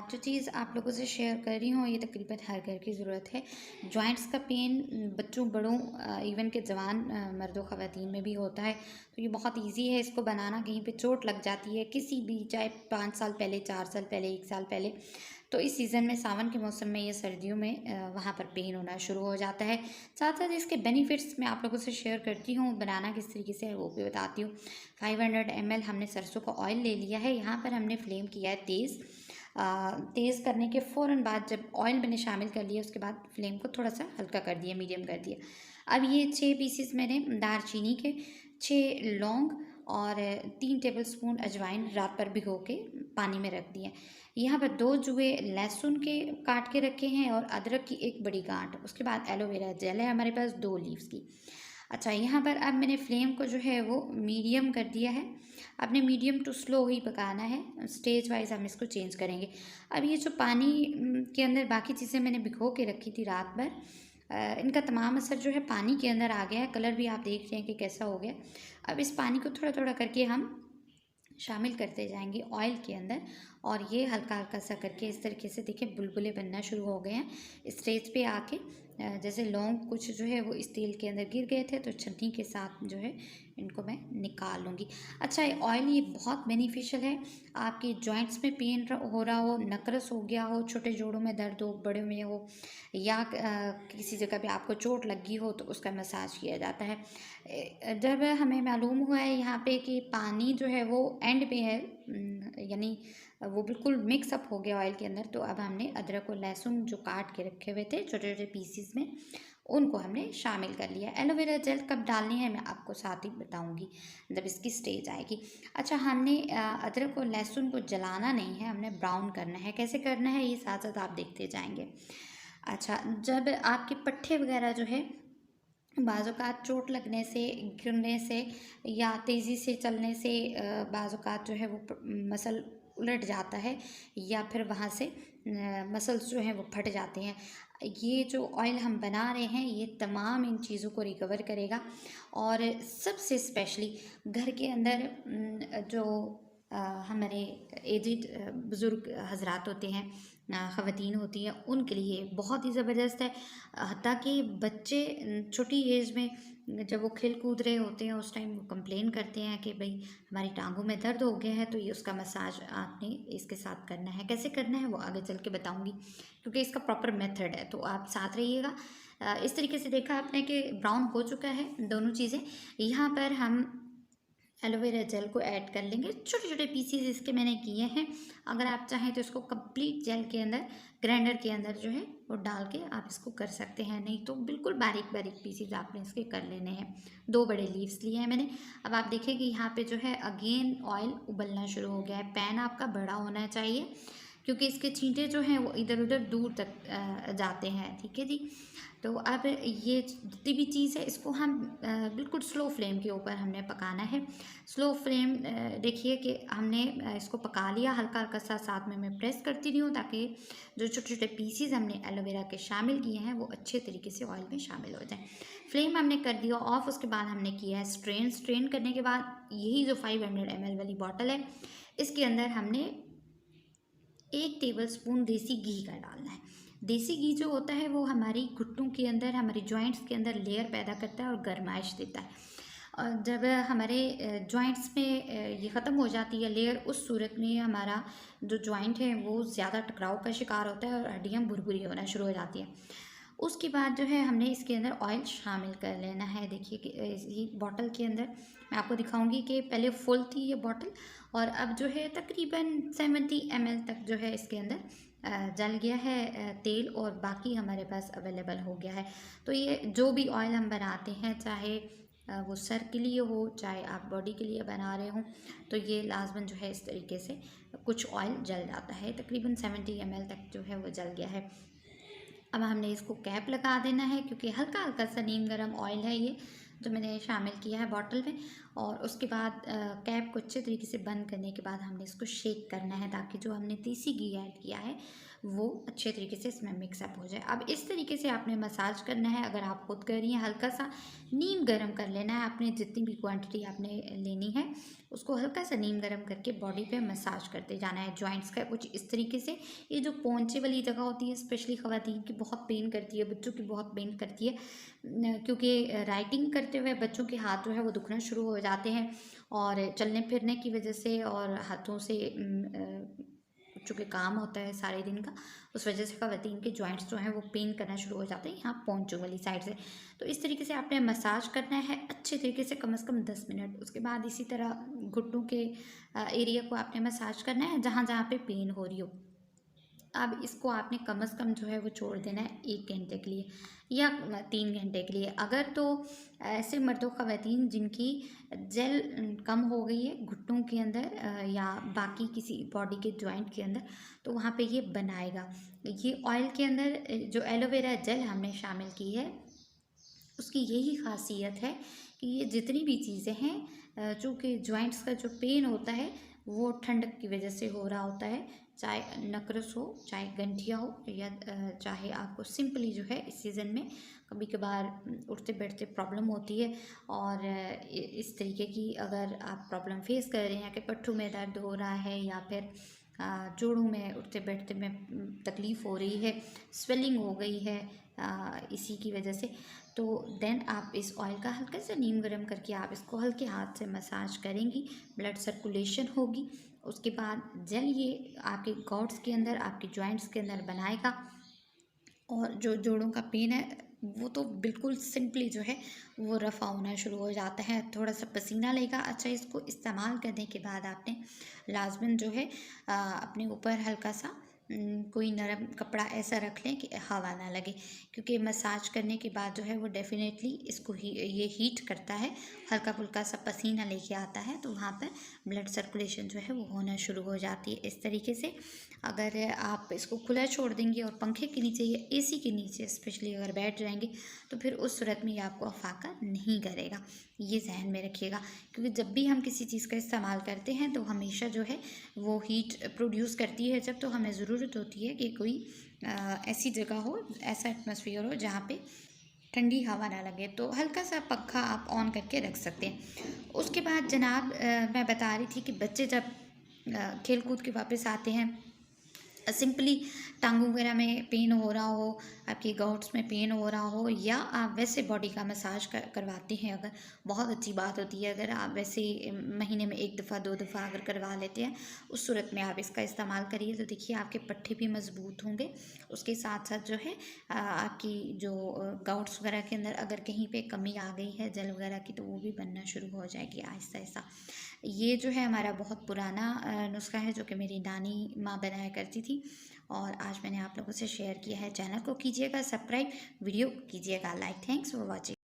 आज जो चीज़ आप लोगों से शेयर कर रही हूँ ये तकरीबन हर घर की ज़रूरत है। जॉइंट्स का पेन बच्चों बड़ों इवन के जवान मर्दों ख़वातीन में भी होता है। तो ये बहुत इजी है इसको बनाना। कहीं पे चोट लग जाती है किसी भी, चाहे 5 साल पहले, 4 साल पहले, 1 साल पहले, तो इस सीज़न में, सावन के मौसम में या सर्दियों में वहाँ पर पेन होना शुरू हो जाता है। साथ साथ इसके बेनिफिट्स मैं आप लोगों से शेयर करती हूँ, बनाना किस तरीके से है वो भी बताती हूँ। 500 ml हमने सरसों का ऑयल ले लिया है। यहाँ पर हमने फ्लेम किया है तेज़। तेज़ करने के फ़ौरन बाद जब ऑयल मैंने शामिल कर लिया, उसके बाद फ्लेम को थोड़ा सा हल्का कर दिया, मीडियम कर दिया। अब ये 6 पीसेस मैंने दालचीनी के, 6 लौंग और 3 टेबलस्पून अजवाइन रात पर भिगो के पानी में रख दिए। यहाँ पर 2 जुए लहसुन के काट के रखे हैं और अदरक की एक बड़ी गांठ। उसके बाद एलोवेरा जेल है हमारे पास 2 लीव्स की। अच्छा, यहाँ पर अब मैंने फ्लेम को जो है वो मीडियम कर दिया है। आपने मीडियम टू स्लो ही पकाना है, स्टेज वाइज हम इसको चेंज करेंगे। अब ये जो पानी के अंदर बाकी चीज़ें मैंने भिगो के रखी थी रात भर, इनका तमाम असर जो है पानी के अंदर आ गया है। कलर भी आप देख रहे हैं कि कैसा हो गया। अब इस पानी को थोड़ा थोड़ा करके हम शामिल करते जाएंगे ऑयल के अंदर, और ये हल्का हल्का सा करके इस तरीके से देखिए बुलबुले बनना शुरू हो गए हैं। स्टेज पे आके जैसे लौंग कुछ जो है वो इस तेल के अंदर गिर गए थे, तो छन्नी के साथ जो है इनको मैं निकाल लूँगी। अच्छा, ये ऑयल ये बहुत बेनिफिशियल है। आपके जॉइंट्स में पेन हो रहा हो, नकरस हो गया हो, छोटे जोड़ों में दर्द हो, बड़े में हो, या किसी जगह पे आपको चोट लगी हो, तो उसका मसाज किया जाता है। जब हमें मालूम हुआ है यहाँ पे कि पानी जो है वो एंड पे है, यानी वो बिल्कुल मिक्स अप हो गया ऑयल के अंदर, तो अब हमने अदरक और लहसुन जो काट के रखे हुए थे छोटे छोटे पीसीस में, उनको हमने शामिल कर लिया। एलोवेरा जेल कब डालनी है मैं आपको साथ ही बताऊंगी जब इसकी स्टेज आएगी। अच्छा, हमने अदरक और लहसुन को जलाना नहीं है, हमने ब्राउन करना है। कैसे करना है ये साथ साथ आप देखते जाएंगे। अच्छा, जब आपके पट्टे वगैरह जो है बाज़-औक़ात चोट लगने से, गिरने से या तेज़ी से चलने से बाज़-औक़ात जो है वो मसल उलट जाता है, या फिर वहाँ से मसल्स जो हैं वो फट जाते हैं। ये जो ऑयल हम बना रहे हैं ये तमाम इन चीज़ों को रिकवर करेगा। और सबसे स्पेशली घर के अंदर जो हमारे एजिड बुज़ुर्ग हज़रात होते हैं, ख़वातीन होती हैं, उनके लिए बहुत ही ज़बरदस्त है। हत्ता कि बच्चे छोटी एज में जब वो खेल कूद रहे होते हैं उस टाइम वो कंप्लेन करते हैं कि भाई हमारी टांगों में दर्द हो गया है, तो ये उसका मसाज आपने इसके साथ करना है। कैसे करना है वो आगे चल के बताऊंगी, क्योंकि इसका प्रॉपर मेथड है, तो आप साथ रहिएगा। इस तरीके से देखा आपने कि ब्राउन हो चुका है दोनों चीज़ें। यहाँ पर हम एलोवेरा जेल को ऐड कर लेंगे। छोटे छोटे पीसीज इसके मैंने किए हैं। अगर आप चाहें तो इसको कंप्लीट जेल के अंदर, ग्राइंडर के अंदर जो है वो डाल के आप इसको कर सकते हैं, नहीं तो बिल्कुल बारीक बारीक पीसीज आपने इसके कर लेने हैं। 2 बड़े लीव्स लिए हैं मैंने। अब आप देखें कि यहाँ पे जो है अगेन ऑयल उबलना शुरू हो गया है। पैन आपका बड़ा होना चाहिए, क्योंकि इसके छींटे जो हैं वो इधर उधर दूर तक जाते हैं। ठीक है जी। तो अब ये जितनी भी चीज़ है इसको हम बिल्कुल स्लो फ्लेम के ऊपर हमने पकाना है। स्लो फ्लेम, देखिए कि हमने इसको पका लिया। हल्का हल्का सा साथ में मैं प्रेस करती रही हूँ, ताकि जो छोटे छोटे पीसीज हमने एलोवेरा के शामिल किए हैं वो अच्छे तरीके से ऑयल में शामिल हो जाएं। फ्लेम हमने कर दिया ऑफ। उसके बाद हमने किया है स्ट्रेन। स्ट्रेन करने के बाद यही जो 500 ml वाली बॉटल है, इसके अंदर हमने 1 टेबलस्पून देसी घी का डालना है। देसी घी जो होता है वो हमारी घुटनों के अंदर, हमारी जॉइंट्स के अंदर लेयर पैदा करता है और गर्माइश देता है। और जब हमारे जॉइंट्स में ये ख़त्म हो जाती है लेयर, उस सूरत में हमारा जो जॉइंट है वो ज़्यादा टकराव का शिकार होता है और हड्डियाँ भुरभुरी होना शुरू हो जाती हैं। उसके बाद जो है हमने इसके अंदर ऑयल शामिल कर लेना है। देखिए कि इसी बॉटल के अंदर मैं आपको दिखाऊंगी कि पहले फुल थी ये बॉटल, और अब जो है तकरीबन 70 ml तक जो है इसके अंदर जल गया है तेल, और बाकी हमारे पास अवेलेबल हो गया है। तो ये जो भी ऑयल हम बनाते हैं, चाहे वो सर के लिए हो, चाहे आप बॉडी के लिए बना रहे हो, तो ये लाजमन जो है इस तरीके से कुछ ऑयल जल जाता है। तकरीबन 70 ml तक जो है वो जल गया है। अब हमने इसको कैप लगा देना है, क्योंकि हल्का हल्का सा नीम गर्म ऑयल है ये जो मैंने शामिल किया है बॉटल में। और उसके बाद कैप को अच्छे तरीके से बंद करने के बाद हमने इसको शेक करना है, ताकि जो हमने देसी घी ऐड किया है वो अच्छे तरीके से इसमें मिक्सअप हो जाए। अब इस तरीके से आपने मसाज करना है। अगर आप खुद कर रही हैं, हल्का सा नीम गर्म कर लेना है। आपने जितनी भी क्वांटिटी आपने लेनी है उसको हल्का सा नीम गर्म करके बॉडी पे मसाज करते जाना है, जॉइंट्स का कुछ इस तरीके से। ये जो पोंचे वाली जगह होती है स्पेशली ख़वातीन की बहुत पेन करती है, बच्चों की बहुत पेन करती है, क्योंकि राइटिंग करते हुए बच्चों के हाथ जो है वो दुखना शुरू हो जाते हैं, और चलने फिरने की वजह से और हाथों से बच्चों के काम होता है सारे दिन का, उस वजह से ख़वातीन के जॉइंट्स जो हैं वो पेन करना शुरू हो जाते हैं यहाँ पोंचों वाली साइड से। तो इस तरीके से आपने मसाज करना है अच्छे तरीके से, कम से कम 10 मिनट। उसके बाद इसी तरह घुटनों के एरिया को आपने मसाज करना है जहाँ जहाँ पे पेन हो रही हो। अब इसको आपने कम से कम जो है वो छोड़ देना है 1 घंटे के लिए या 3 घंटे के लिए। अगर तो ऐसे मर्द व ख़वातीन जिनकी जेल कम हो गई है घुटनों के अंदर या बाकी किसी बॉडी के जॉइंट के अंदर, तो वहाँ पे ये बनाएगा। ये ऑयल के अंदर जो एलोवेरा जेल हमने शामिल की है उसकी यही खासियत है कि ये जितनी भी चीज़ें हैं चूँकि जॉइंट्स का जो पेन होता है वो ठंडक की वजह से हो रहा होता है, चाहे नकरस हो, चाहे गंठिया हो, या चाहे आपको सिंपली जो है इस सीज़न में कभी कभार उठते बैठते प्रॉब्लम होती है। और इस तरीके की अगर आप प्रॉब्लम फेस कर रहे हैं कि पट्टों में दर्द हो रहा है या फिर जोड़ों में उठते बैठते में तकलीफ़ हो रही है, स्वेलिंग हो गई है इसी की वजह से, तो देन आप इस ऑयल का हल्का सा नीम गर्म करके आप इसको हल्के हाथ से मसाज करेंगी, ब्लड सर्कुलेशन होगी। उसके बाद जेल ये आपके गॉड्स के अंदर, आपके जॉइंट्स के अंदर बनाएगा, और जो जोड़ों का पेन है वो तो बिल्कुल सिंपली जो है वो रफ़ा होना शुरू हो जाता है, थोड़ा सा पसीना लेगा। अच्छा, इसको इस्तेमाल करने के बाद आपने लाजमन जो है अपने ऊपर हल्का सा कोई नरम कपड़ा ऐसा रख लें कि हवा ना लगे, क्योंकि मसाज करने के बाद जो है वो डेफिनेटली इसको ये हीट करता है, हल्का फुल्का सा पसीना लेके आता है, तो वहाँ पर ब्लड सर्कुलेशन जो है वो होना शुरू हो जाती है। इस तरीके से अगर आप इसको खुला छोड़ देंगे और पंखे के नीचे या एसी के नीचे स्पेशली अगर बैठ जाएंगे तो फिर उस सूरत में ये आपको अफाका नहीं करेगा। ये जहन में रखिएगा, क्योंकि जब भी हम किसी चीज़ का इस्तेमाल करते हैं तो हमेशा जो है वो हीट प्रोड्यूस करती है जब, तो हमें ज़रूरत होती है कि कोई ऐसी जगह हो, ऐसा एटमॉस्फेयर हो जहाँ पे ठंडी हवा ना लगे, तो हल्का सा पंखा आप ऑन करके रख सकते हैं। उसके बाद जनाब मैं बता रही थी कि बच्चे जब खेल कूद के वापस आते हैं, सिंपली टांगों वगैरह में पेन हो रहा हो, आपकी गाउट्स में पेन हो रहा हो, या आप वैसे बॉडी का मसाज करवाते हैं, अगर बहुत अच्छी बात होती है। अगर आप वैसे महीने में 1 दफ़ा 2 दफ़ा अगर करवा लेते हैं, उस सूरत में आप इसका इस्तेमाल करिए, तो देखिए आपके पट्टे भी मज़बूत होंगे। उसके साथ साथ जो है आपकी जो गाउट्स वगैरह के अंदर अगर कहीं पे कमी आ गई है जल वगैरह की, तो वो भी बनना शुरू हो जाएगी आहिस्ता आहिस्ता। ये जो है हमारा बहुत पुराना नुस्खा है जो कि मेरी नानी माँ बनाया करती थी, और आज मैंने आप लोगों से शेयर किया है। चैनल को कीजिएगा सब्सक्राइब, वीडियो कीजिएगा लाइक। Thanks for watching.